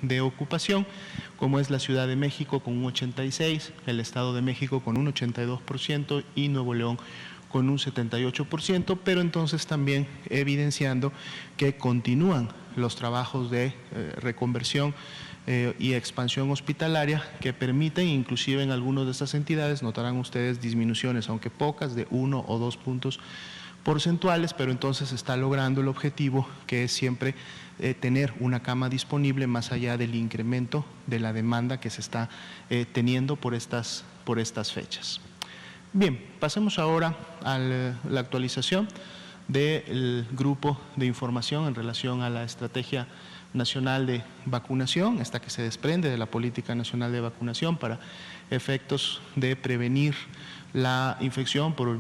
de ocupación, como es la Ciudad de México con un 86%, el Estado de México con un 82% y Nuevo León con un 78%, pero entonces también evidenciando que continúan los trabajos de reconversión y expansión hospitalaria que permiten, inclusive en algunas de estas entidades, notarán ustedes disminuciones, aunque pocas, de 1 o 2 puntos porcentuales, pero entonces está logrando el objetivo que es siempre tener una cama disponible más allá del incremento de la demanda que se está teniendo por estas fechas. Bien, pasemos ahora a la actualización del grupo de información en relación a la Estrategia Nacional de Vacunación, esta que se desprende de la Política Nacional de Vacunación para efectos de prevenir la infección por el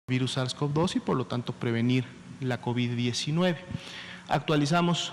virus SARS-CoV-2 y por lo tanto prevenir la COVID-19. Actualizamos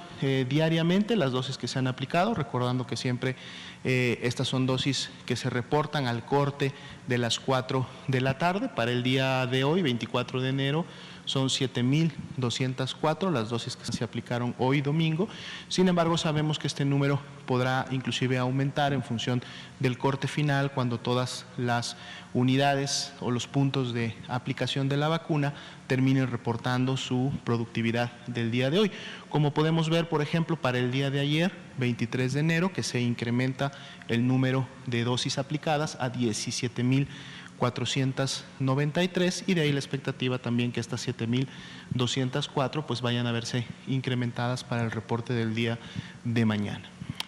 diariamente las dosis que se han aplicado, recordando que siempre estas son dosis que se reportan al corte de las 4 de la tarde. Para el día de hoy, 24 de enero, son 7.204 las dosis que se aplicaron hoy domingo. Sin embargo, sabemos que este número podrá inclusive aumentar en función del corte final cuando todas las unidades o los puntos de aplicación de la vacuna terminen reportando su productividad del día de hoy. Como podemos ver, por ejemplo, para el día de ayer, 23 de enero, que se incrementa el número de dosis aplicadas a 17.493 y de ahí la expectativa también que estas 7.204 pues vayan a verse incrementadas para el reporte del día de mañana.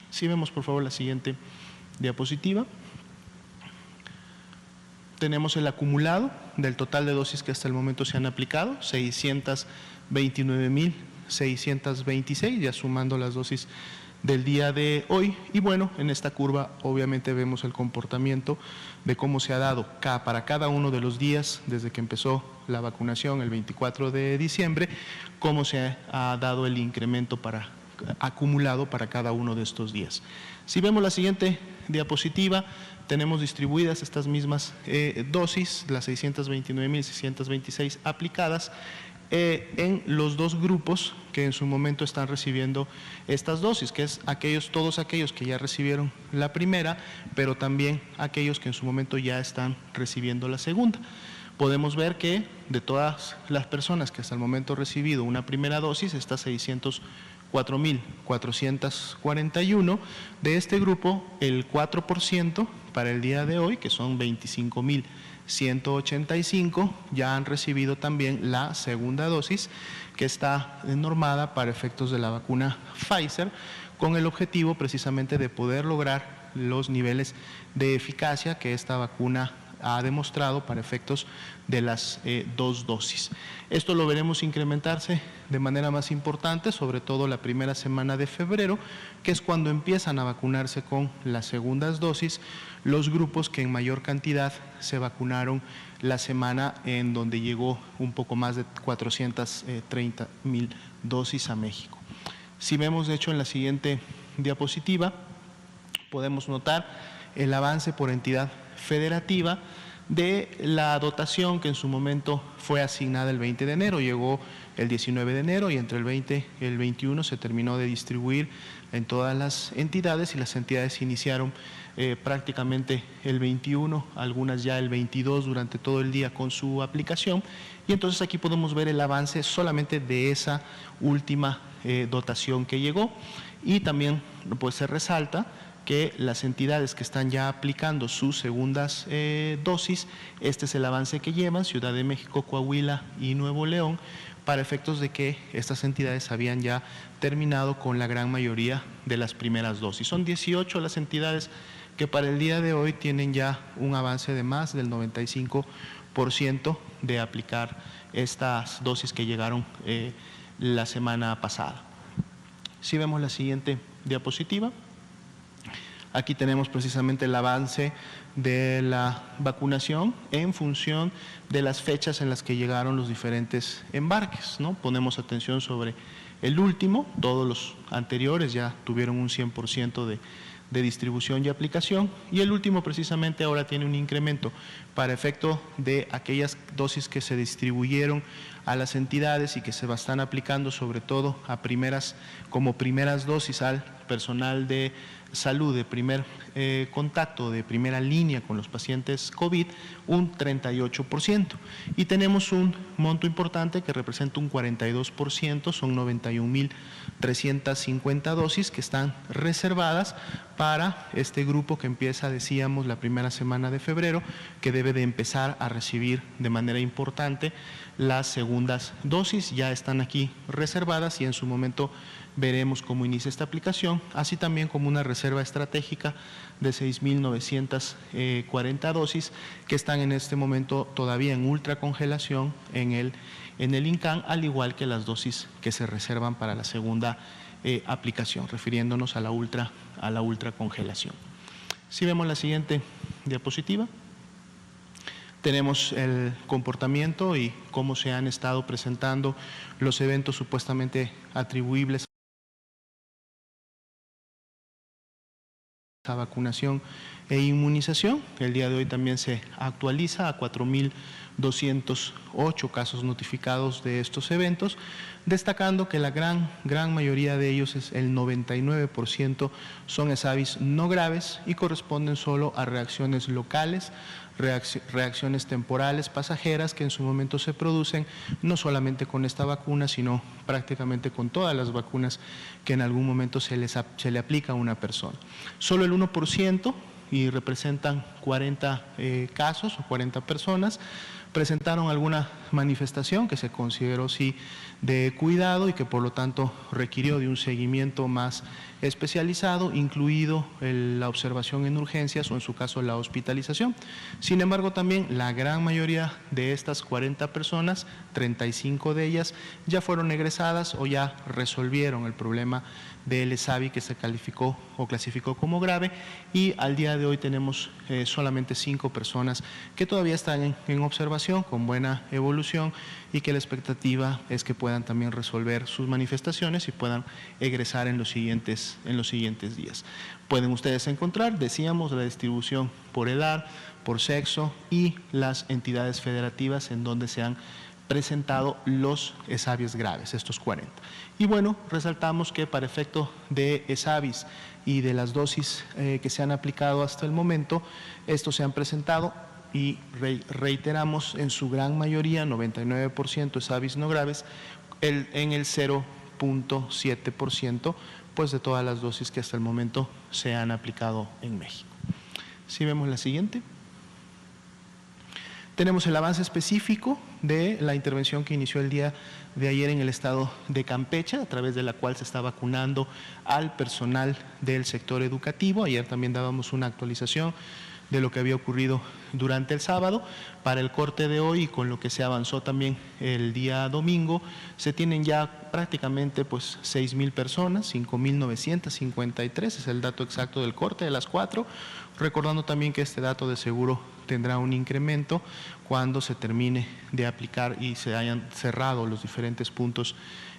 Si vemos por favor la siguiente diapositiva. Tenemos el acumulado del total de dosis que hasta el momento se han aplicado, 629.626, ya sumando las dosis del día de hoy. Y bueno, en esta curva obviamente vemos el comportamiento de cómo se ha dado para cada uno de los días desde que empezó la vacunación el 24 de diciembre, cómo se ha dado el incremento acumulado para cada uno de estos días. Si vemos la siguiente diapositiva, tenemos distribuidas estas mismas dosis, las 629.626 aplicadas, en los dos grupos que en su momento están recibiendo estas dosis, que es todos aquellos que ya recibieron la primera, pero también aquellos que en su momento ya están recibiendo la segunda. Podemos ver que de todas las personas que hasta el momento han recibido una primera dosis, estas 604.441, de este grupo el 4% para el día de hoy, que son 25.185, ya han recibido también la segunda dosis, que está normada para efectos de la vacuna Pfizer, con el objetivo precisamente de poder lograr los niveles de eficacia que esta vacuna ha demostrado para efectos de las dos dosis. Esto lo veremos incrementarse de manera más importante, sobre todo la primera semana de febrero, que es cuando empiezan a vacunarse con las segundas dosis los grupos que en mayor cantidad se vacunaron la semana en donde llegó un poco más de 430.000 dosis a México. Si vemos de hecho en la siguiente diapositiva, podemos notar el avance por entidad federativa de la dotación que en su momento fue asignada el 20 de enero, llegó el 19 de enero y entre el 20 y el 21 se terminó de distribuir en todas las entidades y las entidades iniciaron prácticamente el 21, algunas ya el 22 durante todo el día con su aplicación y entonces aquí podemos ver el avance solamente de esa última dotación que llegó y también pues se resalta que las entidades que están ya aplicando sus segundas dosis, este es el avance que llevan, Ciudad de México, Coahuila y Nuevo León, para efectos de que estas entidades habían ya terminado con la gran mayoría de las primeras dosis. Son 18 las entidades que para el día de hoy tienen ya un avance de más del 95% de aplicar estas dosis que llegaron la semana pasada. Si vemos la siguiente diapositiva. Aquí tenemos precisamente el avance de la vacunación en función de las fechas en las que llegaron los diferentes embarques, ¿no? Ponemos atención sobre el último, todos los anteriores ya tuvieron un 100% de distribución y aplicación, y el último precisamente ahora tiene un incremento para efecto de aquellas dosis que se distribuyeron a las entidades y que se están aplicando sobre todo como primeras dosis al personal de salud de primer contacto, de primera línea con los pacientes COVID, un 38%. Y tenemos un monto importante que representa un 42%, son 91.350 dosis que están reservadas para este grupo que empieza, decíamos, la primera semana de febrero, que debe de empezar a recibir de manera importante las segundas dosis. Ya están aquí reservadas y en su momento veremos cómo inicia esta aplicación, así también como una reserva estratégica de 6.940 dosis que están en este momento todavía en ultracongelación en el INCAN, al igual que las dosis que se reservan para la segunda aplicación, refiriéndonos a la ultracongelación. Si vemos la siguiente diapositiva, tenemos el comportamiento y cómo se han estado presentando los eventos supuestamente atribuibles a vacunación e inmunización. El día de hoy también se actualiza a 4.208 casos notificados de estos eventos, destacando que la gran mayoría de ellos, el 99%, son ESAVIS no graves y corresponden solo a reacciones locales, reacciones temporales pasajeras que en su momento se producen no solamente con esta vacuna, sino prácticamente con todas las vacunas que en algún momento se le aplica a una persona. Solo el 1%, y representan 40 casos o 40 personas, presentaron alguna manifestación que se consideró sí de cuidado y que por lo tanto requirió de un seguimiento más especializado, incluido la observación en urgencias o en su caso la hospitalización. Sin embargo, también la gran mayoría de estas 40 personas, 35 de ellas ya fueron egresadas o ya resolvieron el problema del ESAVI que se calificó o clasificó como grave, y al día de hoy tenemos solamente 5 personas que todavía están en observación con buena evolución y que la expectativa es que puedan también resolver sus manifestaciones y puedan egresar en los siguientes días. Pueden ustedes encontrar, decíamos, la distribución por edad, por sexo y las entidades federativas en donde se han presentado los ESAVIs graves, estos 40. Y bueno, resaltamos que para efecto de ESAVIs y de las dosis que se han aplicado hasta el momento, estos se han presentado y reiteramos en su gran mayoría, 99% ESAVIs no graves, en el 0.7% pues de todas las dosis que hasta el momento se han aplicado en México. Si vemos la siguiente. Tenemos el avance específico de la intervención que inició el día de ayer en el estado de Campeche, a través de la cual se está vacunando al personal del sector educativo. Ayer también dábamos una actualización de lo que había ocurrido durante el sábado. Para el corte de hoy y con lo que se avanzó también el día domingo, se tienen ya prácticamente pues 6.000 personas, 5.953 es el dato exacto del corte de las 4, recordando también que este dato de seguro tendrá un incremento cuando se termine de aplicar y se hayan cerrado los diferentes puntos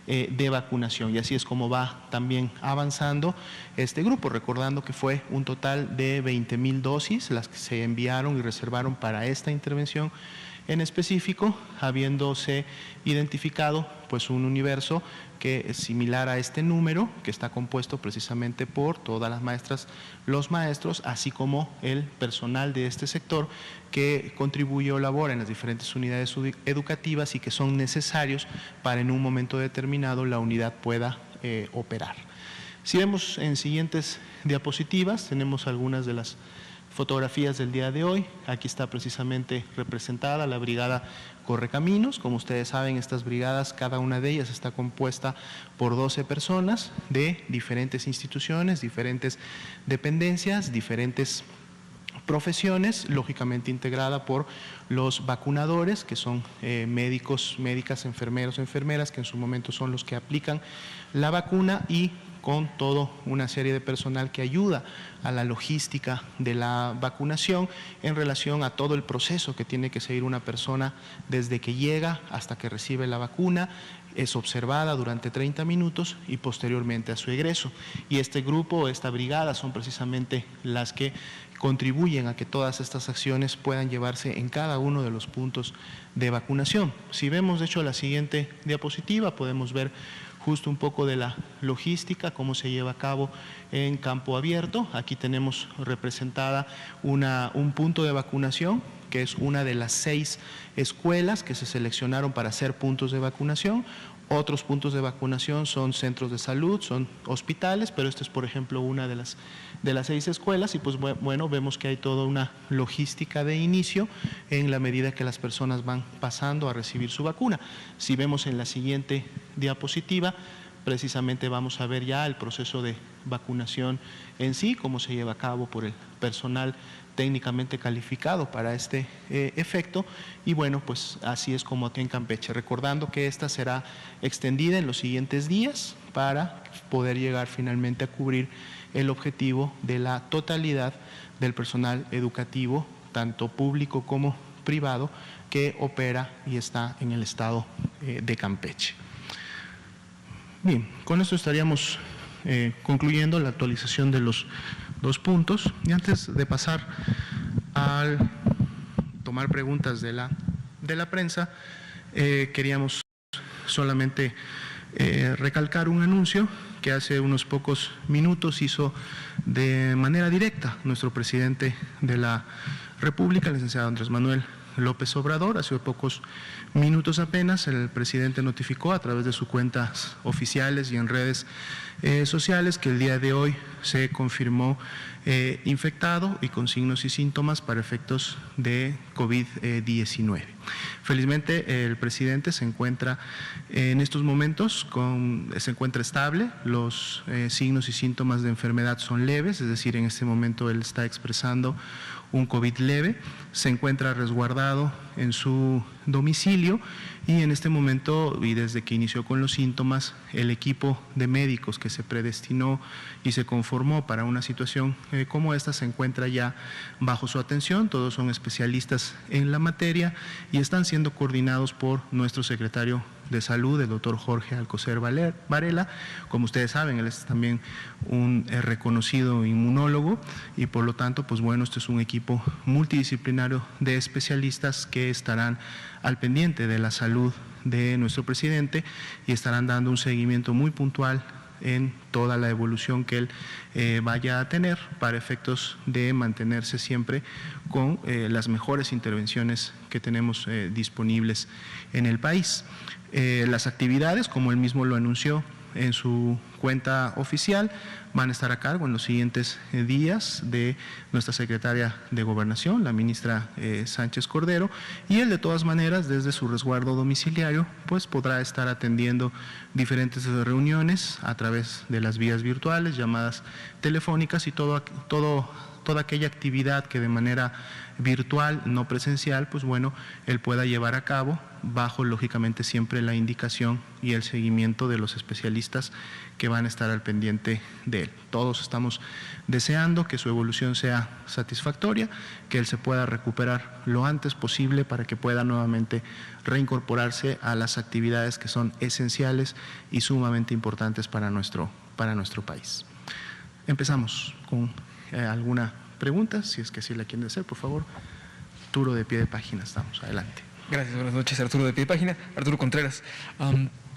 de vacunación, y así es como va también avanzando este grupo, recordando que fue un total de 20.000 dosis las que se enviaron y reservaron para esta intervención en específico, habiéndose identificado pues un universo que es similar a este número, que está compuesto precisamente por todas las maestras, los maestros, así como el personal de este sector que contribuye o labora en las diferentes unidades educativas y que son necesarios para en un momento determinado la unidad pueda operar. Si vemos en siguientes diapositivas, tenemos algunas de las fotografías del día de hoy. Aquí está precisamente representada la brigada Correcaminos. Como ustedes saben, estas brigadas, cada una de ellas está compuesta por 12 personas de diferentes instituciones, diferentes dependencias, diferentes profesiones, lógicamente integrada por los vacunadores, que son médicos, médicas, enfermeros, enfermeras, que en su momento son los que aplican la vacuna, y con toda una serie de personal que ayuda a la logística de la vacunación en relación a todo el proceso que tiene que seguir una persona desde que llega hasta que recibe la vacuna, es observada durante 30 minutos y posteriormente a su egreso. Y este grupo, esta brigada, son precisamente las que contribuyen a que todas estas acciones puedan llevarse en cada uno de los puntos de vacunación. Si vemos, de hecho, la siguiente diapositiva, podemos ver justo un poco de la logística, cómo se lleva a cabo en campo abierto. Aquí tenemos representada un punto de vacunación, que es una de las 6 escuelas que se seleccionaron para ser puntos de vacunación. Otros puntos de vacunación son centros de salud, son hospitales, pero esta es, por ejemplo, una de las 6 escuelas y pues bueno, vemos que hay toda una logística de inicio en la medida que las personas van pasando a recibir su vacuna. Si vemos en la siguiente diapositiva, precisamente vamos a ver ya el proceso de vacunación en sí, cómo se lleva a cabo por el personal técnicamente calificado para este efecto y bueno, pues así es como aquí en Campeche, recordando que esta será extendida en los siguientes días para poder llegar finalmente a cubrir el objetivo de la totalidad del personal educativo, tanto público como privado, que opera y está en el estado de Campeche. Bien, con esto estaríamos concluyendo la actualización de los 2 puntos. Y antes de pasar al tomar preguntas de la prensa, queríamos solamente recalcar un anuncio que hace unos pocos minutos hizo de manera directa nuestro presidente de la República, el licenciado Andrés Manuel López Obrador. Hace pocos minutos apenas el presidente notificó a través de sus cuentas oficiales y en redes sociales que el día de hoy se confirmó infectado y con signos y síntomas para efectos de COVID-19. Felizmente el presidente se encuentra en estos momentos, se encuentra estable, los signos y síntomas de enfermedad son leves, es decir, en este momento él está expresando un COVID leve, se encuentra resguardado en su domicilio y en este momento y desde que inició con los síntomas, el equipo de médicos que se predestinó y se conformó para una situación como esta se encuentra ya bajo su atención, todos son especialistas en la materia y están siendo coordinados por nuestro secretario de Salud, el doctor Jorge Alcocer Varela. Como ustedes saben, él es también un reconocido inmunólogo y por lo tanto, pues bueno, este es un equipo multidisciplinario de especialistas que estarán al pendiente de la salud de nuestro presidente y estarán dando un seguimiento muy puntual en toda la evolución que él vaya a tener para efectos de mantenerse siempre con las mejores intervenciones que tenemos disponibles en el país. Las actividades, como él mismo lo anunció en su cuenta oficial, van a estar a cargo en los siguientes días de nuestra secretaria de Gobernación, la ministra Sánchez Cordero, y él de todas maneras desde su resguardo domiciliario pues podrá estar atendiendo diferentes reuniones a través de las vías virtuales, llamadas telefónicas y toda aquella actividad que de manera virtual, no presencial, pues bueno, él pueda llevar a cabo bajo lógicamente siempre la indicación y el seguimiento de los especialistas que van a estar al pendiente de él. Todos estamos deseando que su evolución sea satisfactoria, que él se pueda recuperar lo antes posible para que pueda nuevamente reincorporarse a las actividades que son esenciales y sumamente importantes para nuestro país. Empezamos con alguna pregunta, si es que sí la quieren hacer, por favor. Arturo de Pie de Página, estamos, adelante. Gracias, buenas noches, Arturo de Pie de Página. Arturo Contreras.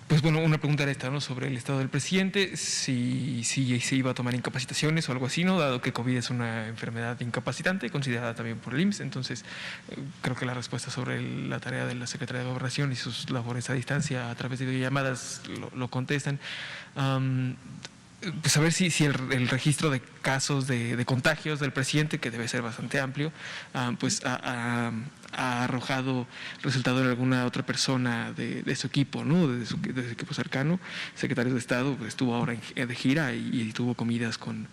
Pues bueno, una pregunta era esta, ¿no? Sobre el estado del presidente, si se iba a tomar incapacitaciones o algo así, ¿no? Dado que COVID es una enfermedad incapacitante, considerada también por el IMSS, entonces creo que la respuesta sobre la tarea de la Secretaría de Gobernación y sus labores a distancia a través de videollamadas lo contestan. Pues a ver si el registro de casos de contagios del presidente, que debe ser bastante amplio, pues ha arrojado resultado en alguna otra persona de su equipo, ¿no? De su equipo cercano. El secretario de Estado pues, estuvo ahora de gira y tuvo comidas con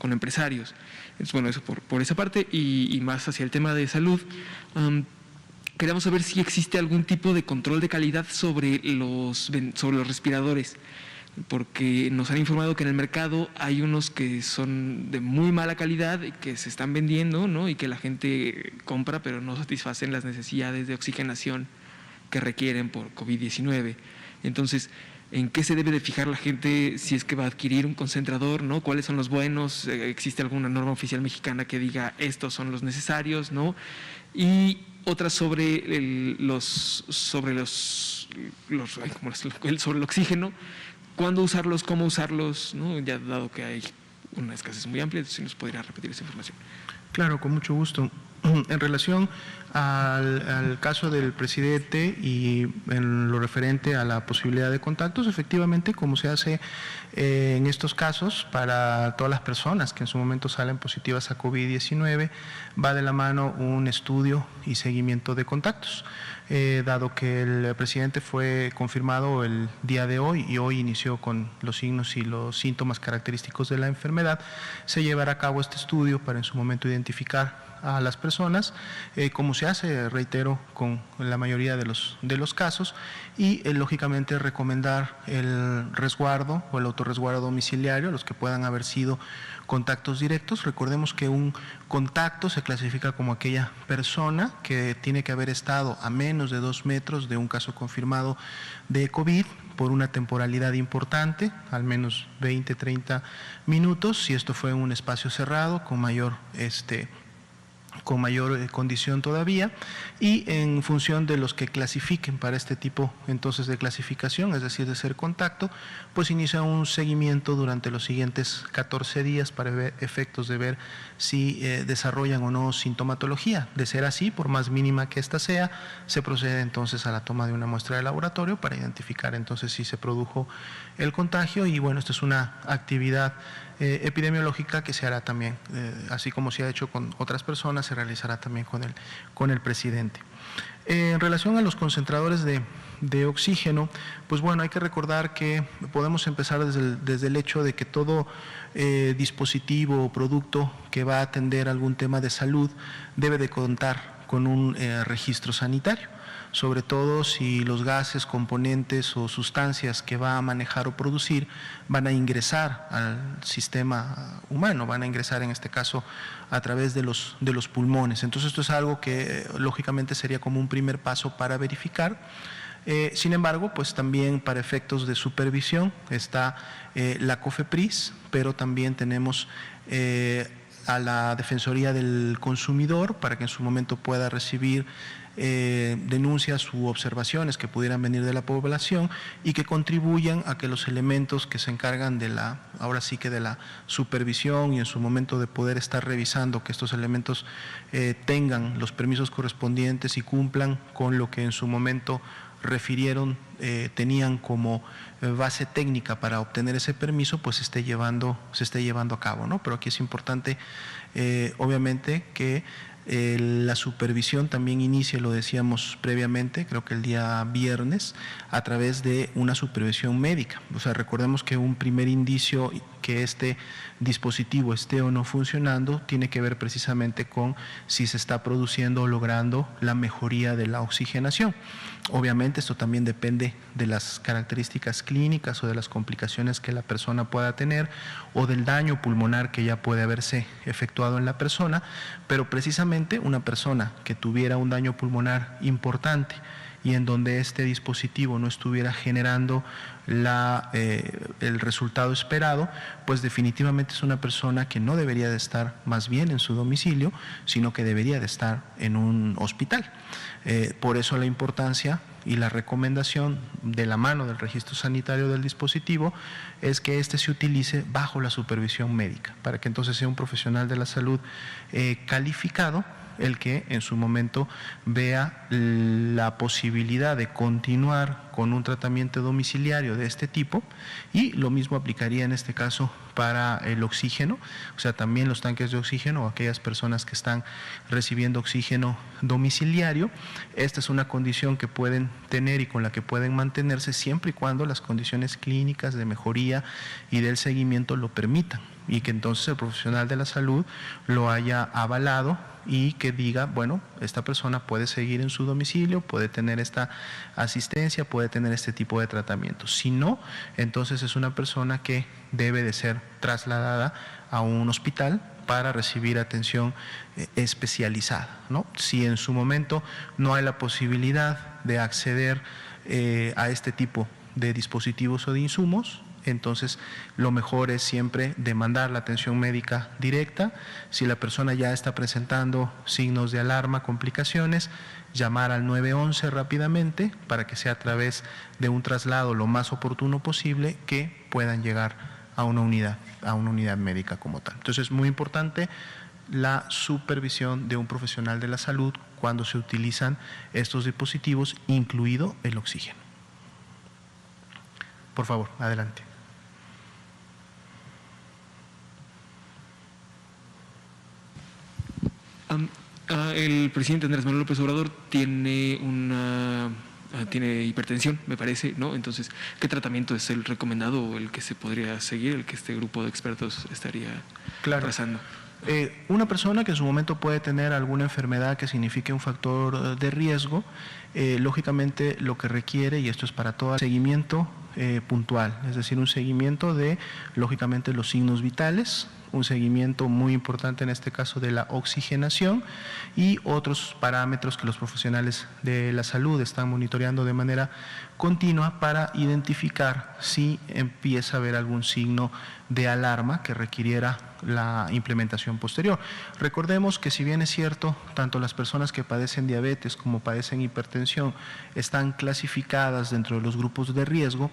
empresarios. Entonces, bueno, eso por esa parte y más hacia el tema de salud. Queríamos saber si existe algún tipo de control de calidad sobre los respiradores. porque nos han informado que en el mercado hay unos que son de muy mala calidad y que se están vendiendo, ¿no? Y que la gente compra, pero no satisfacen las necesidades de oxigenación que requieren por COVID-19. Entonces, ¿en qué se debe de fijar la gente si es que va a adquirir un concentrador, ¿no? ¿Cuáles son los buenos? ¿Existe alguna norma oficial mexicana que diga estos son los necesarios, ¿no? Y otra sobre el oxígeno, cuándo usarlos, cómo usarlos, ¿no? Ya dado que hay una escasez muy amplia, si nos podría repetir esa información. Claro, con mucho gusto. En relación al caso del presidente y en lo referente a la posibilidad de contactos, efectivamente, como se hace en estos casos para todas las personas que en su momento salen positivas a COVID-19, va de la mano un estudio y seguimiento de contactos. Dado que el presidente fue confirmado el día de hoy y hoy inició con los signos y los síntomas característicos de la enfermedad, se llevará a cabo este estudio para en su momento identificar a las personas, como se hace, reitero, con la mayoría de los casos, y lógicamente recomendar el resguardo o el autorresguardo domiciliario a los que puedan haber sido contactos directos. Recordemos que un contacto se clasifica como aquella persona que tiene que haber estado a menos de 2 metros de un caso confirmado de COVID por una temporalidad importante, al menos 20-30 minutos, si esto fue en un espacio cerrado con mayor condición todavía, y en función de los que clasifiquen para este tipo entonces de clasificación, es decir, de ser contacto, pues inicia un seguimiento durante los siguientes 14 días para ver efectos de ver si desarrollan o no sintomatología. De ser así, por más mínima que ésta sea, se procede entonces a la toma de una muestra de laboratorio para identificar entonces si se produjo el contagio, y bueno, esta es una actividad epidemiológica que se hará también, así como se ha hecho con otras personas, se realizará también con el presidente. En relación a los concentradores de oxígeno, pues bueno, hay que recordar que podemos empezar desde el hecho de que todo dispositivo o producto que va a atender algún tema de salud debe de contar con un registro sanitario, sobre todo si los gases, componentes o sustancias que va a manejar o producir van a ingresar al sistema humano, van a ingresar en este caso a través de los pulmones. Entonces esto es algo que lógicamente sería como un primer paso para verificar. Sin embargo, pues también para efectos de supervisión está la COFEPRIS, pero también tenemos a la Defensoría del Consumidor para que en su momento pueda recibir denuncias u observaciones que pudieran venir de la población y que contribuyan a que los elementos que se encargan de ahora sí que de la supervisión y en su momento de poder estar revisando que estos elementos tengan los permisos correspondientes y cumplan con lo que en su momento refirieron, tenían como base técnica para obtener ese permiso, pues se esté llevando a cabo, ¿no? Pero aquí es importante, obviamente, que la supervisión también inicia, lo decíamos previamente, creo que el día viernes, a través de una supervisión médica. O sea, recordemos que un primer indicio que este dispositivo esté o no funcionando tiene que ver precisamente con si se está produciendo o logrando la mejoría de la oxigenación. Obviamente esto también depende de las características clínicas o de las complicaciones que la persona pueda tener o del daño pulmonar que ya puede haberse efectuado en la persona, pero precisamente una persona que tuviera un daño pulmonar importante y en donde este dispositivo no estuviera generando el resultado esperado, pues definitivamente es una persona que no debería de estar más bien en su domicilio, sino que debería de estar en un hospital. Por eso la importancia y la recomendación de la mano del registro sanitario del dispositivo es que éste se utilice bajo la supervisión médica, para que entonces sea un profesional de la salud calificado el que en su momento vea la posibilidad de continuar con un tratamiento domiciliario de este tipo, y lo mismo aplicaría en este caso para el oxígeno, o sea, también los tanques de oxígeno o aquellas personas que están recibiendo oxígeno domiciliario. Esta es una condición que pueden tener y con la que pueden mantenerse siempre y cuando las condiciones clínicas de mejoría y del seguimiento lo permitan, y que entonces el profesional de la salud lo haya avalado y que diga, bueno, esta persona puede seguir en su domicilio, puede tener esta asistencia, puede tener este tipo de tratamiento. Si no, entonces es una persona que debe de ser trasladada a un hospital para recibir atención especializada, ¿no? Si en su momento no hay la posibilidad de acceder a este tipo de dispositivos o de insumos, entonces lo mejor es siempre demandar la atención médica directa. Si la persona ya está presentando signos de alarma, complicaciones, llamar al 911 rápidamente para que sea a través de un traslado lo más oportuno posible que puedan llegar a una unidad médica como tal. Entonces es muy importante la supervisión de un profesional de la salud cuando se utilizan estos dispositivos, incluido el oxígeno. Por favor, adelante. El presidente Andrés Manuel López Obrador tiene hipertensión, me parece, ¿no? Entonces, ¿qué tratamiento es el recomendado o el que se podría seguir, el que este grupo de expertos estaría trazando? Una persona que en su momento puede tener alguna enfermedad que signifique un factor de riesgo, lógicamente lo que requiere, y esto es para todo, seguimiento puntual, es decir, un seguimiento de, lógicamente, los signos vitales, un seguimiento muy importante en este caso de la oxigenación y otros parámetros que los profesionales de la salud están monitoreando de manera continua para identificar si empieza a haber algún signo de alarma que requiriera la implementación posterior. Recordemos que si bien es cierto, tanto las personas que padecen diabetes como padecen hipertensión están clasificadas dentro de los grupos de riesgo,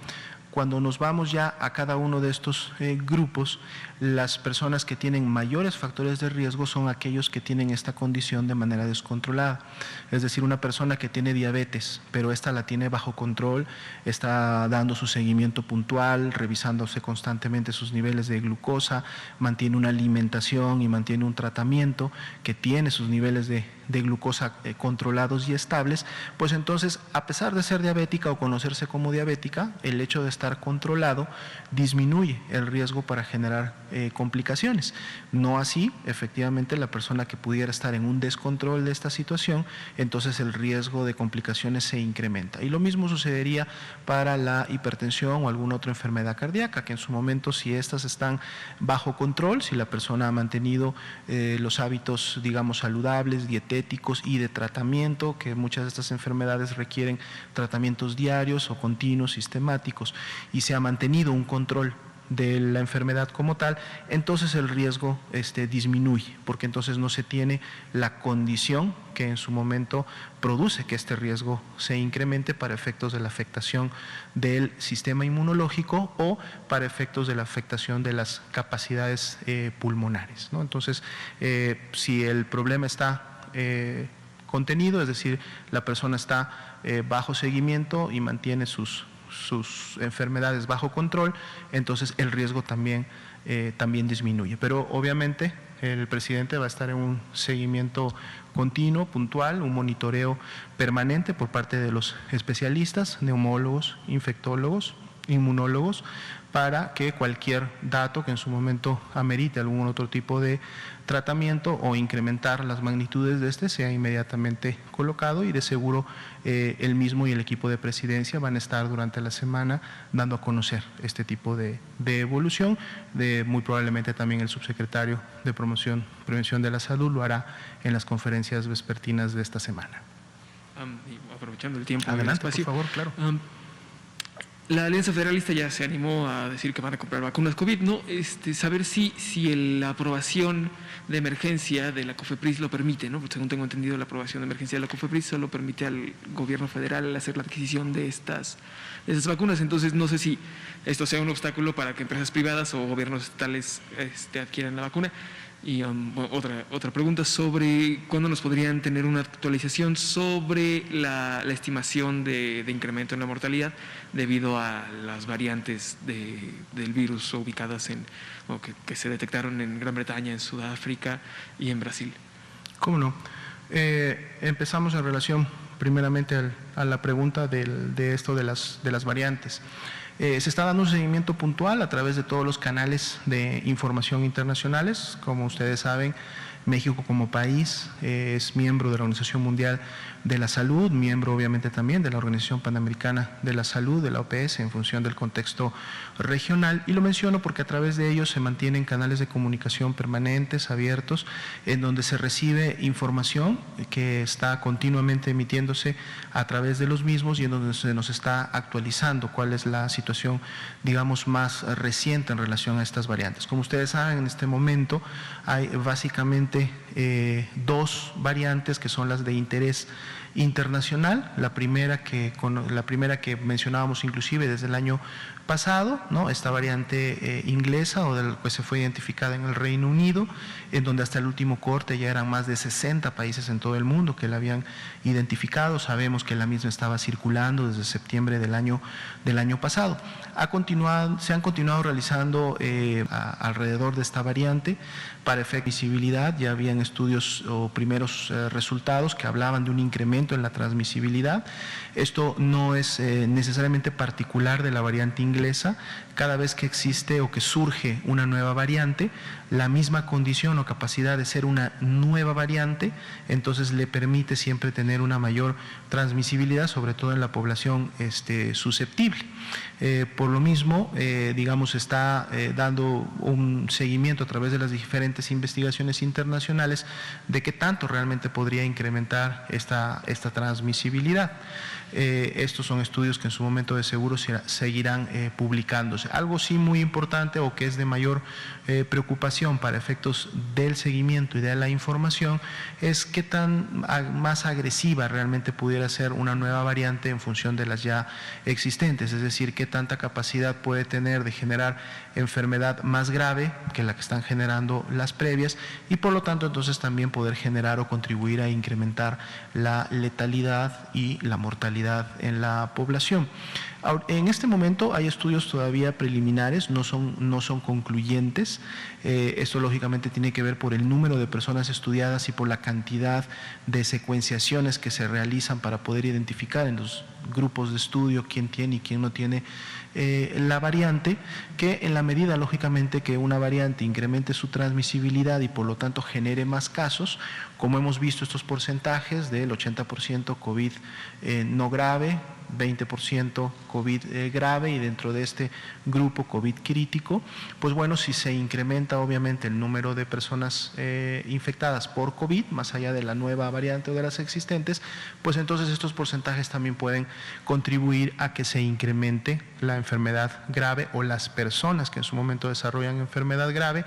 cuando nos vamos ya a cada uno de estos grupos, las personas que tienen mayores factores de riesgo son aquellos que tienen esta condición de manera descontrolada. Es decir, una persona que tiene diabetes, pero esta la tiene bajo control, está dando su seguimiento puntual, revisándose constantemente sus niveles de glucosa, mantiene una alimentación y mantiene un tratamiento que tiene sus niveles de glucosa controlados y estables, pues entonces, a pesar de ser diabética o conocerse como diabética, el hecho de estar controlado disminuye el riesgo para generar complicaciones. No así, efectivamente, la persona que pudiera estar en un descontrol de esta situación, entonces el riesgo de complicaciones se incrementa. Y lo mismo sucedería para la hipertensión o alguna otra enfermedad cardíaca, que en su momento, si estas están bajo control, si la persona ha mantenido los hábitos, digamos, saludables, dietéticos y de tratamiento, que muchas de estas enfermedades requieren tratamientos diarios o continuos, sistemáticos, y se ha mantenido un control de la enfermedad como tal, entonces el riesgo disminuye, porque entonces no se tiene la condición que en su momento produce que este riesgo se incremente para efectos de la afectación del sistema inmunológico o para efectos de la afectación de las capacidades pulmonares, ¿no? Entonces, si el problema está contenido, es decir, la persona está bajo seguimiento y mantiene sus enfermedades bajo control, entonces el riesgo también disminuye. Pero obviamente el presidente va a estar en un seguimiento continuo, puntual, un monitoreo permanente por parte de los especialistas, neumólogos, infectólogos, inmunólogos, para que cualquier dato que en su momento amerite algún otro tipo de tratamiento o incrementar las magnitudes de sea inmediatamente colocado, y de seguro él mismo y el equipo de presidencia van a estar durante la semana dando a conocer este tipo de evolución. Muy probablemente también el subsecretario de Prevención de la Salud lo hará en las conferencias vespertinas de esta semana. Y aprovechando el tiempo. Adelante, por favor, claro. La Alianza Federalista ya se animó a decir que van a comprar vacunas COVID, ¿no? Saber si la aprobación de emergencia de la COFEPRIS lo permite, ¿no? Porque según tengo entendido, la aprobación de emergencia de la COFEPRIS solo permite al gobierno federal hacer la adquisición de estas vacunas. Entonces, no sé si esto sea un obstáculo para que empresas privadas o gobiernos estatales adquieran la vacuna. Y otra pregunta sobre cuándo nos podrían tener una actualización sobre la estimación de incremento en la mortalidad debido a las variantes del virus ubicadas que se detectaron en Gran Bretaña, en Sudáfrica y en Brasil. ¿Cómo no? Empezamos en relación primeramente a la pregunta de esto de las variantes. Se está dando un seguimiento puntual a través de todos los canales de información internacionales. Como ustedes saben, México como país es miembro de la Organización Mundial de la Salud, miembro obviamente también de la Organización Panamericana de la Salud, de la OPS, en función del contexto regional, y lo menciono porque a través de ellos se mantienen canales de comunicación permanentes, abiertos, en donde se recibe información que está continuamente emitiéndose a través de los mismos y en donde se nos está actualizando cuál es la situación, digamos, más reciente en relación a estas variantes. Como ustedes saben, en este momento hay básicamente dos variantes que son las de interés internacional, la primera que mencionábamos inclusive desde el año pasado, ¿no? Esta variante inglesa, o del que se fue identificada en el Reino Unido, en donde hasta el último corte ya eran más de 60 países en todo el mundo que la habían identificado. Sabemos que la misma estaba circulando desde septiembre del año pasado. Se han continuado realizando alrededor de esta variante para efecto de visibilidad. Ya habían estudios o primeros resultados que hablaban de un incremento en la transmisibilidad. Esto no es necesariamente particular de la variante inglesa. Cada vez que existe o que surge una nueva variante, la misma condición o capacidad de ser una nueva variante, entonces le permite siempre tener una mayor transmisibilidad, sobre todo en la población susceptible. Por lo mismo, digamos, está dando un seguimiento a través de las diferentes investigaciones internacionales de qué tanto realmente podría incrementar esta transmisibilidad. Estos son estudios que en su momento de seguro seguirán publicándose. Algo sí muy importante, o que es de mayor preocupación para efectos del seguimiento y de la información, es qué tan más agresiva realmente pudiera ser una nueva variante en función de las ya existentes, es decir, qué tanta capacidad puede tener de generar enfermedad más grave que la que están generando las previas, y por lo tanto entonces también poder generar o contribuir a incrementar la letalidad y la mortalidad en la población. En este momento hay estudios todavía preliminares, no son concluyentes. Esto lógicamente tiene que ver por el número de personas estudiadas y por la cantidad de secuenciaciones que se realizan para poder identificar en los grupos de estudio quién tiene y quién no tiene la variante, que en la medida lógicamente que una variante incremente su transmisibilidad y por lo tanto genere más casos, como hemos visto estos porcentajes del 80% COVID no grave, 20% COVID grave, y dentro de este grupo COVID crítico, pues bueno, si se incrementa obviamente el número de personas infectadas por COVID, más allá de la nueva variante o de las existentes, pues entonces estos porcentajes también pueden contribuir a que se incremente la enfermedad grave, o las personas que en su momento desarrollan enfermedad grave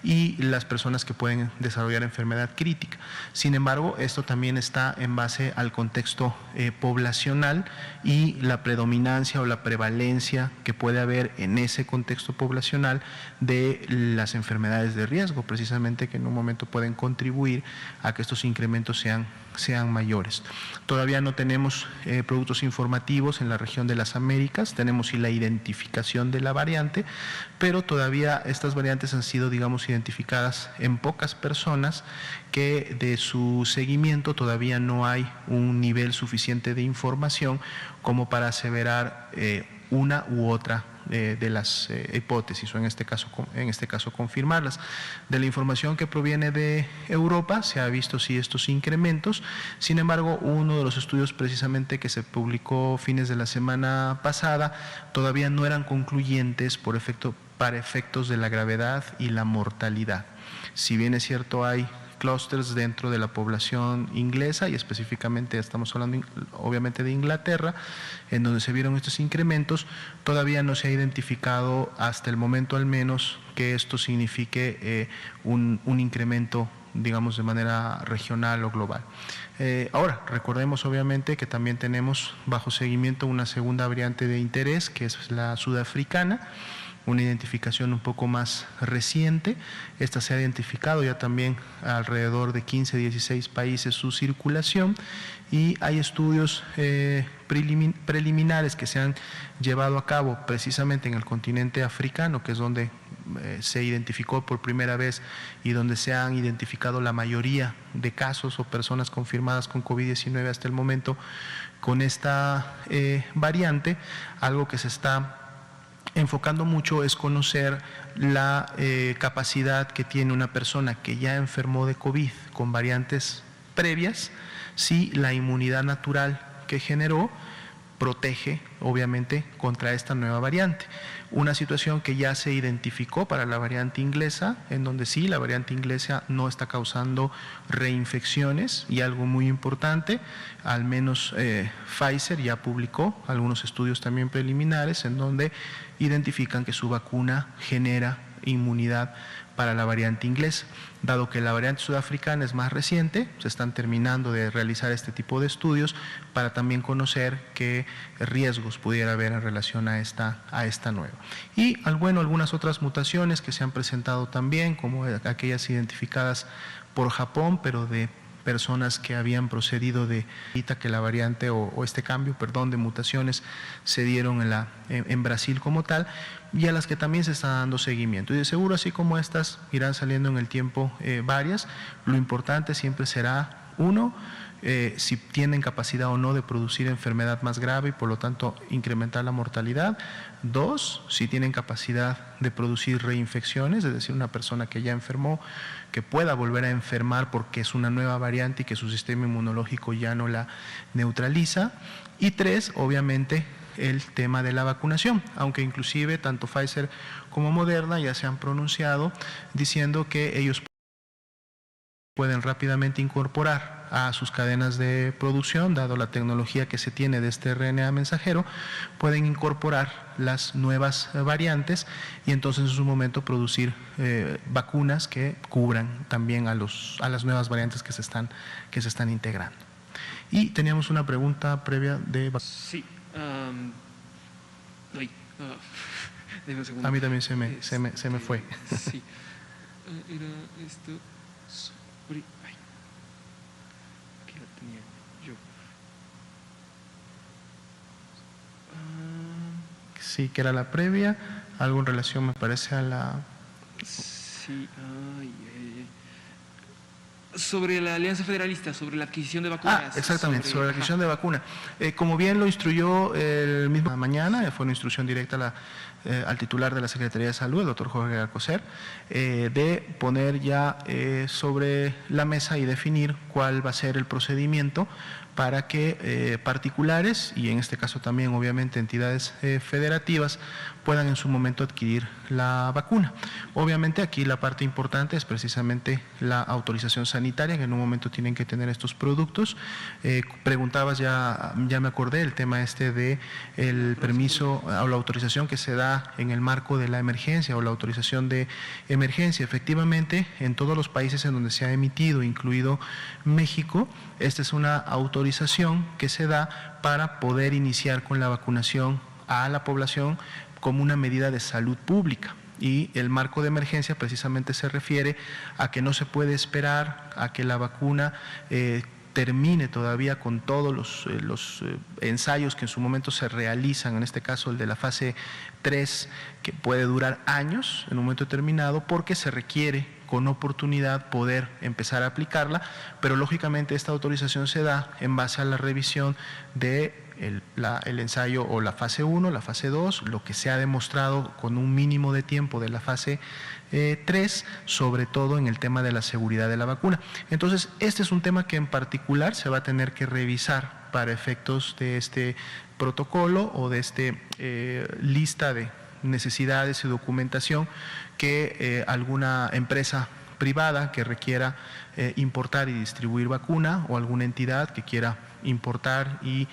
y las personas que pueden desarrollar enfermedad crítica. Sin embargo, esto también está en base al contexto poblacional y la predominancia o la prevalencia que puede haber en ese contexto poblacional de las enfermedades de riesgo, precisamente, que en un momento pueden contribuir a que estos incrementos sean mayores. Todavía no tenemos productos informativos en la región de las Américas, tenemos sí la identificación de la variante, pero todavía estas variantes han sido, digamos, identificadas en pocas personas, que de su seguimiento todavía no hay un nivel suficiente de información como para aseverar una u otra de las hipótesis, o en este caso confirmarlas. De la información que proviene de Europa se ha visto sí estos incrementos. Sin embargo, uno de los estudios precisamente que se publicó fines de la semana pasada todavía no eran concluyentes para efectos de la gravedad y la mortalidad. Si bien es cierto, hay clústeres dentro de la población inglesa, y específicamente estamos hablando obviamente de Inglaterra, en donde se vieron estos incrementos, todavía no se ha identificado hasta el momento al menos que esto signifique un incremento, digamos, de manera regional o global. Ahora, recordemos obviamente que también tenemos bajo seguimiento una segunda variante de interés, que es la sudafricana, una identificación un poco más reciente. Esta se ha identificado ya también alrededor de 15, 16 países su circulación, y hay estudios preliminares que se han llevado a cabo precisamente en el continente africano, que es donde se identificó por primera vez y donde se han identificado la mayoría de casos o personas confirmadas con COVID-19 hasta el momento con esta variante. Algo que se está enfocando mucho es conocer la capacidad que tiene una persona que ya enfermó de COVID con variantes previas, si la inmunidad natural que generó protege, obviamente, contra esta nueva variante. Una situación que ya se identificó para la variante inglesa, en donde sí, la variante inglesa no está causando reinfecciones, y algo muy importante, al menos Pfizer ya publicó algunos estudios también preliminares en donde identifican que su vacuna genera inmunidad para la variante inglesa. Dado que la variante sudafricana es más reciente, se están terminando de realizar este tipo de estudios para también conocer qué riesgos pudiera haber en relación a esta nueva. Y algunas otras mutaciones que se han presentado también, como aquellas identificadas por Japón, pero de personas que habían procedido de que la variante o este cambio, de mutaciones se dieron en Brasil como tal, y a las que también se está dando seguimiento. Y de seguro, así como estas, irán saliendo en el tiempo varias. Lo importante siempre será, uno, si tienen capacidad o no de producir enfermedad más grave y por lo tanto incrementar la mortalidad. Dos, si tienen capacidad de producir reinfecciones, es decir, una persona que ya enfermó, que pueda volver a enfermar porque es una nueva variante y que su sistema inmunológico ya no la neutraliza. Y tres, obviamente, el tema de la vacunación, aunque inclusive tanto Pfizer como Moderna ya se han pronunciado diciendo que ellos pueden rápidamente incorporar a sus cadenas de producción, dado la tecnología que se tiene de este RNA mensajero, pueden incorporar las nuevas variantes y entonces en su momento producir vacunas que cubran también a las nuevas variantes que se están integrando. Y teníamos una pregunta previa de... Sí. Deme un segundo. A mí también se me fue. Sí. Era esto sobre... Ay. Aquí la tenía yo. Sí, que era la previa. Algo en relación, me parece, a la... Sí, sobre la Alianza Federalista, sobre la adquisición de vacunas. Exactamente, sobre la adquisición de vacuna. Como bien lo instruyó el mismo mañana, fue una instrucción directa al titular de la Secretaría de Salud, el doctor Jorge Alcocer, de poner ya sobre la mesa y definir cuál va a ser el procedimiento para que particulares, y en este caso también obviamente entidades federativas, puedan en su momento adquirir la vacuna. Obviamente aquí la parte importante es precisamente la autorización sanitaria, que en un momento tienen que tener estos productos. Preguntabas, ya me acordé, el tema de el permiso o la autorización que se da en el marco de la emergencia o la autorización de emergencia. Efectivamente, en todos los países en donde se ha emitido, incluido México, esta es una autorización que se da para poder iniciar con la vacunación a la población como una medida de salud pública. Y el marco de emergencia precisamente se refiere a que no se puede esperar a que la vacuna termine todavía con todos los ensayos que en su momento se realizan, en este caso el de la fase 3, que puede durar años en un momento determinado, porque se requiere con oportunidad poder empezar a aplicarla, pero lógicamente esta autorización se da en base a la revisión de el ensayo o la fase 1, la fase 2, lo que se ha demostrado con un mínimo de tiempo de la fase 3, sobre todo en el tema de la seguridad de la vacuna. Entonces, este es un tema que en particular se va a tener que revisar para efectos de este protocolo o de lista de necesidades y documentación que alguna empresa privada que requiera importar y distribuir vacuna, o alguna entidad que quiera importar y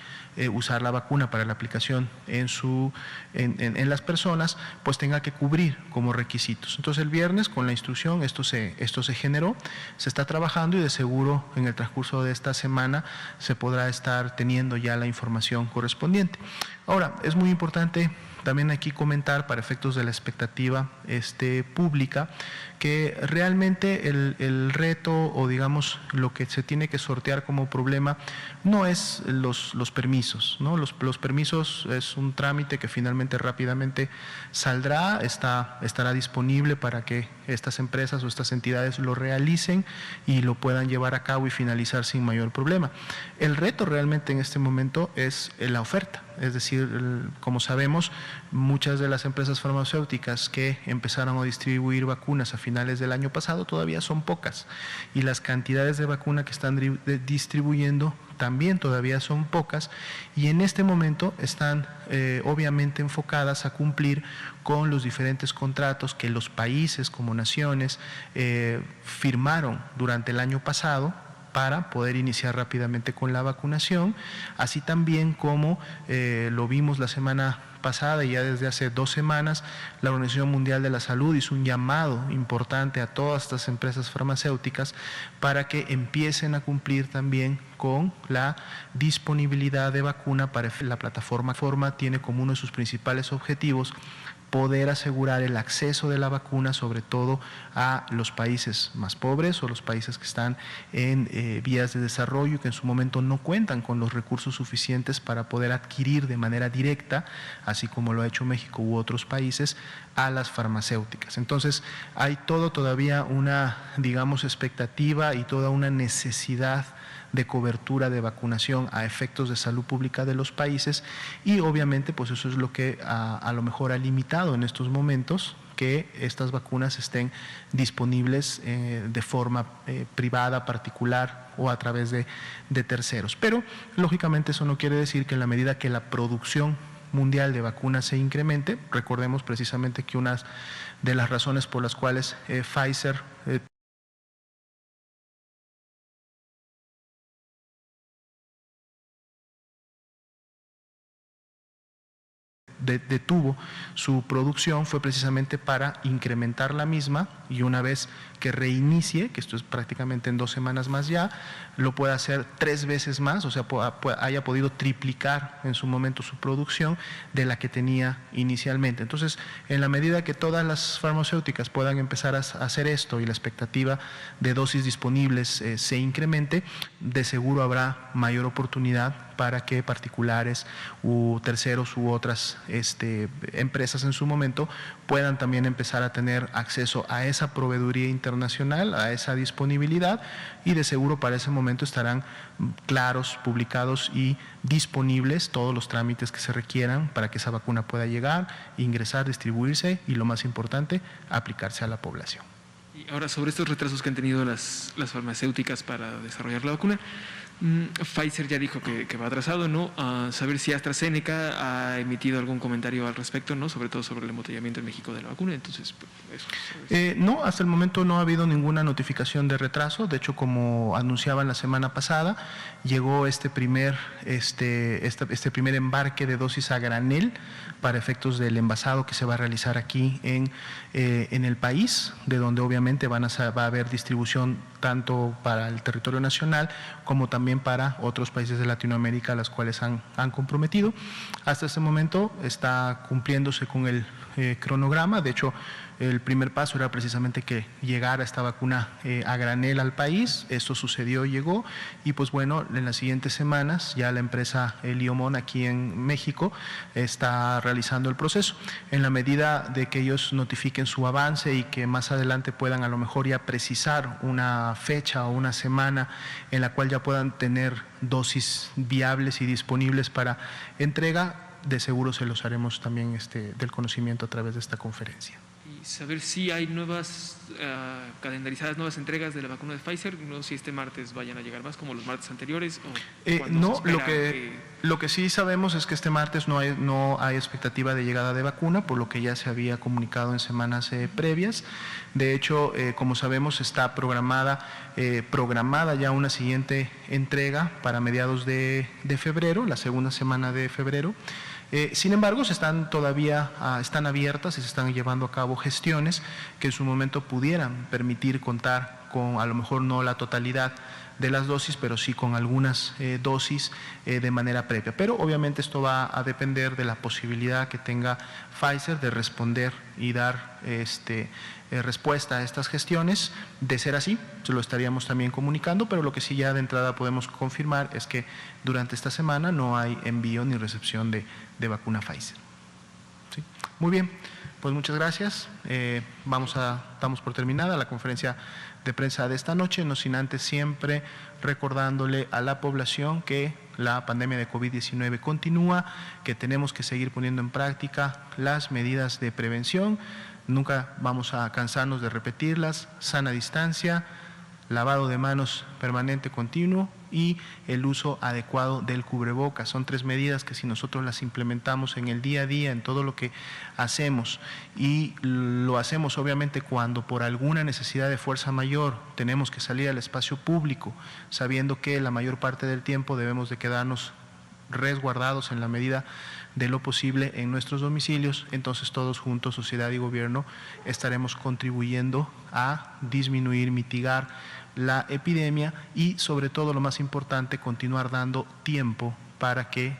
usar la vacuna para la aplicación en las personas, pues tenga que cubrir como requisitos. Entonces el viernes, con la instrucción, esto se generó, se está trabajando y de seguro en el transcurso de esta semana se podrá estar teniendo ya la información correspondiente. Ahora, es muy importante también aquí comentar, para efectos de la expectativa pública, que realmente el reto o digamos lo que se tiene que sortear como problema no es los permisos, ¿no? Los permisos es un trámite que finalmente rápidamente saldrá, estará disponible para que estas empresas o estas entidades lo realicen y lo puedan llevar a cabo y finalizar sin mayor problema. El reto realmente en este momento es la oferta. Es decir, como sabemos, muchas de las empresas farmacéuticas que empezaron a distribuir vacunas a finales del año pasado todavía son pocas y las cantidades de vacuna que están distribuyendo también todavía son pocas y en este momento están obviamente enfocadas a cumplir con los diferentes contratos que los países como naciones firmaron durante el año pasado para poder iniciar rápidamente con la vacunación, así también como lo vimos la semana pasada y ya desde hace 2 semanas, la Organización Mundial de la Salud hizo un llamado importante a todas estas empresas farmacéuticas para que empiecen a cumplir también con la disponibilidad de vacuna para la plataforma. Tiene como uno de sus principales objetivos poder asegurar el acceso de la vacuna, sobre todo a los países más pobres o los países que están en vías de desarrollo y que en su momento no cuentan con los recursos suficientes para poder adquirir de manera directa, así como lo ha hecho México u otros países, a las farmacéuticas. Entonces, hay todavía una, digamos, expectativa y toda una necesidad de cobertura de vacunación a efectos de salud pública de los países y obviamente pues eso es lo que a lo mejor ha limitado en estos momentos que estas vacunas estén disponibles de forma privada, particular o a través de terceros. Pero lógicamente eso no quiere decir que en la medida que la producción mundial de vacunas se incremente, recordemos precisamente que una de las razones por las cuales Pfizer detuvo su producción fue precisamente para incrementar la misma y una vez que reinicie, que esto es prácticamente en 2 semanas más ya, lo pueda hacer 3 veces más, o sea, haya podido triplicar en su momento su producción de la que tenía inicialmente. Entonces, en la medida que todas las farmacéuticas puedan empezar a hacer esto y la expectativa de dosis disponibles se incremente, de seguro habrá mayor oportunidad para que particulares u terceros u otras empresas en su momento puedan también empezar a tener acceso a esa proveeduría internacional, a esa disponibilidad y de seguro para ese momento estarán claros, publicados y disponibles todos los trámites que se requieran para que esa vacuna pueda llegar, ingresar, distribuirse y lo más importante, aplicarse a la población. Y ahora sobre estos retrasos que han tenido las farmacéuticas para desarrollar la vacuna, Pfizer ya dijo que va atrasado, ¿no? A saber si AstraZeneca ha emitido algún comentario al respecto, ¿no? Sobre todo sobre el embotellamiento en México de la vacuna. Entonces, pues, eso. No, hasta el momento no ha habido ninguna notificación de retraso. De hecho, como anunciaban la semana pasada, llegó este primer embarque de dosis a granel para efectos del envasado que se va a realizar aquí en el país, de donde obviamente va a haber distribución tanto para el territorio nacional como también para otros países de Latinoamérica a los cuales han comprometido. Hasta este momento está cumpliéndose con el cronograma. De hecho, el primer paso era precisamente que llegara esta vacuna a granel al país. Esto sucedió, llegó y pues bueno, en las siguientes semanas ya la empresa Liomon aquí en México está realizando el proceso. En la medida de que ellos notifiquen su avance y que más adelante puedan a lo mejor ya precisar una fecha o una semana en la cual ya puedan tener dosis viables y disponibles para entrega, de seguro se los haremos también del conocimiento a través de esta conferencia. Y saber si hay nuevas calendarizadas, nuevas entregas de la vacuna de Pfizer, no si este martes vayan a llegar más como los martes anteriores o no, lo que sí sabemos es que este martes no hay expectativa de llegada de vacuna, por lo que ya se había comunicado en semanas previas. De hecho, como sabemos, está programada ya una siguiente entrega para mediados de febrero, la segunda semana de febrero. Sin embargo, están abiertas y se están llevando a cabo gestiones que en su momento pudieran permitir contar con, a lo mejor no la totalidad de las dosis, pero sí con algunas dosis de manera previa. Pero obviamente esto va a depender de la posibilidad que tenga Pfizer de responder y dar respuesta a estas gestiones. De ser así, se lo estaríamos también comunicando, pero lo que sí ya de entrada podemos confirmar es que durante esta semana no hay envío ni recepción de vacuna Pfizer. ¿Sí? Muy bien, pues muchas gracias. Damos por terminada la conferencia de prensa de esta noche, no sin antes siempre recordándole a la población que la pandemia de COVID-19 continúa, que tenemos que seguir poniendo en práctica las medidas de prevención. Nunca vamos a cansarnos de repetirlas: sana distancia, lavado de manos permanente continuo y el uso adecuado del cubrebocas. Son 3 medidas que si nosotros las implementamos en el día a día, en todo lo que hacemos, y lo hacemos obviamente cuando por alguna necesidad de fuerza mayor tenemos que salir al espacio público, sabiendo que la mayor parte del tiempo debemos de quedarnos resguardados en la medida de lo posible en nuestros domicilios, entonces todos juntos, sociedad y gobierno, estaremos contribuyendo a disminuir, mitigar la epidemia y sobre todo lo más importante, continuar dando tiempo para que